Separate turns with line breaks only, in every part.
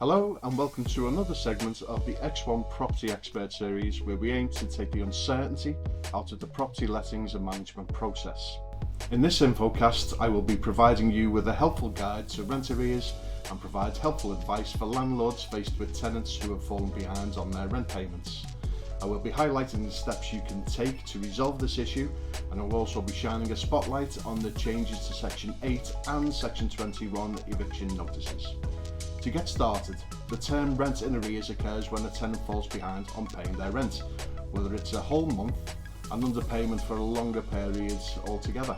Hello and welcome to another segment of the X1 Property Expert series, where we aim to take the uncertainty out of the property lettings and management process. In this infocast, I will be providing you with a helpful guide to rent arrears and provide helpful advice for landlords faced with tenants who have fallen behind on their rent payments. I will be highlighting the steps you can take to resolve this issue, and I will also be shining a spotlight on the changes to Section 8 and Section 21 eviction notices. To get started, the term rent in arrears occurs when a tenant falls behind on paying their rent, whether it's a whole month, an underpayment for a longer period altogether.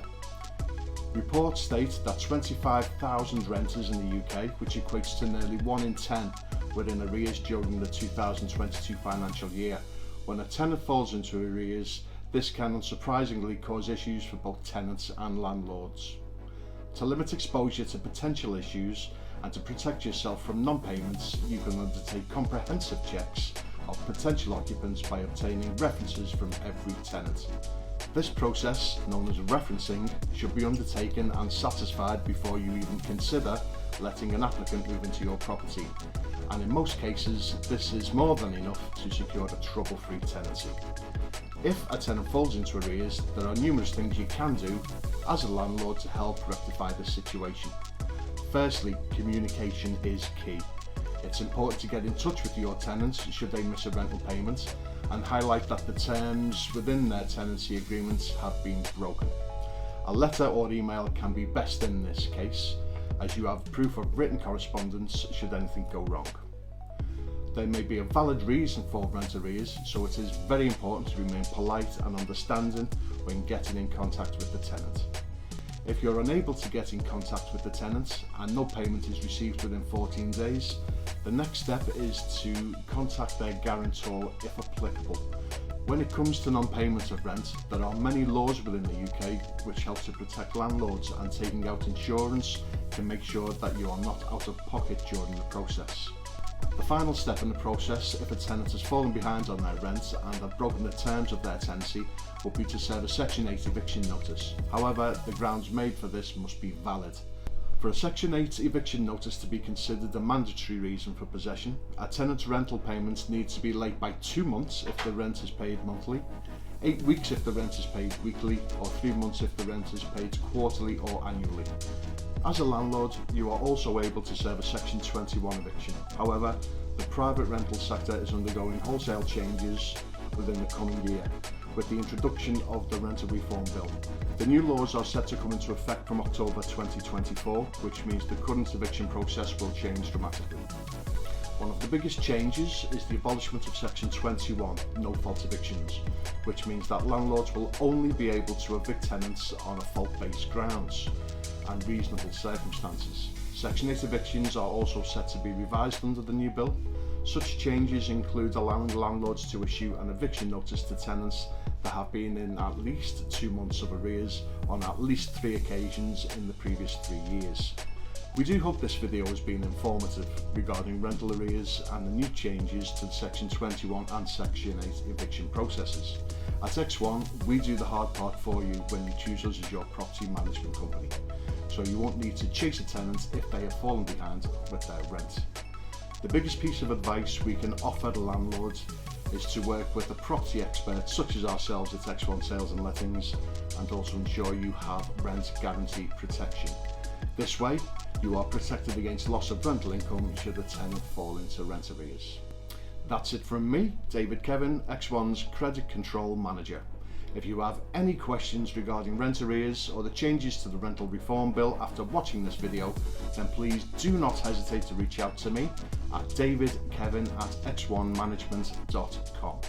Reports state that 25,000 renters in the UK, which equates to nearly 1 in 10, were in arrears during the 2022 financial year. When a tenant falls into arrears, this can unsurprisingly cause issues for both tenants and landlords. To limit exposure to potential issues and to protect yourself from non-payments, you can undertake comprehensive checks of potential occupants by obtaining references from every tenant. This process, known as referencing, should be undertaken and satisfied before you even consider letting an applicant move into your property, and in most cases this is more than enough to secure a trouble-free tenancy. If a tenant falls into arrears, there are numerous things you can do as a landlord to help rectify this situation. Firstly, communication is key. It's important to get in touch with your tenants should they miss a rental payment and highlight that the terms within their tenancy agreements have been broken. A letter or email can be best in this case, as you have proof of written correspondence should anything go wrong. There may be a valid reason for rent arrears, so it is very important to remain polite and understanding when getting in contact with the tenant. If you're unable to get in contact with the tenant and no payment is received within 14 days, the next step is to contact their guarantor if applicable. When it comes to non-payment of rent, there are many laws within the UK which help to protect landlords, and taking out insurance can make sure that you are not out of pocket during the process. The final step in the process, if a tenant has fallen behind on their rent and have broken the terms of their tenancy, would be to serve a Section 8 eviction notice. However, the grounds made for this must be valid. For a Section 8 eviction notice to be considered a mandatory reason for possession, a tenant's rental payments need to be late by 2 months if the rent is paid monthly, 8 weeks if the rent is paid weekly, or 3 months if the rent is paid quarterly or annually. As a landlord, you are also able to serve a Section 21 eviction. However, the private rental sector is undergoing wholesale changes within the coming year, with the introduction of the Rent Reform Bill. The new laws are set to come into effect from October 2024, which means the current eviction process will change dramatically. One of the biggest changes is the abolishment of Section 21, no-fault evictions, which means that landlords will only be able to evict tenants on a fault-based grounds and reasonable circumstances. Section 8 evictions are also set to be revised under the new bill. Such changes include allowing landlords to issue an eviction notice to tenants that have been in at least 2 months of arrears on at least 3 occasions in the previous 3 years. We do hope this video has been informative regarding rental arrears and the new changes to the Section 21 and Section 8 eviction processes. At X1, we do the hard part for you when you choose us as your property management company, so you won't need to chase a tenant if they have fallen behind with their rent. The biggest piece of advice we can offer the landlords is to work with a property expert such as ourselves at X1 Sales and Lettings, and also ensure you have rent guarantee protection. This way, you are protected against loss of rental income should a tenant fall into rent arrears. That's it from me, David Kevin, X1's Credit Control Manager. If you have any questions regarding rent arrears or the changes to the Rental Reform Bill after watching this video, then please do not hesitate to reach out to me at davidkevin@x1management.com.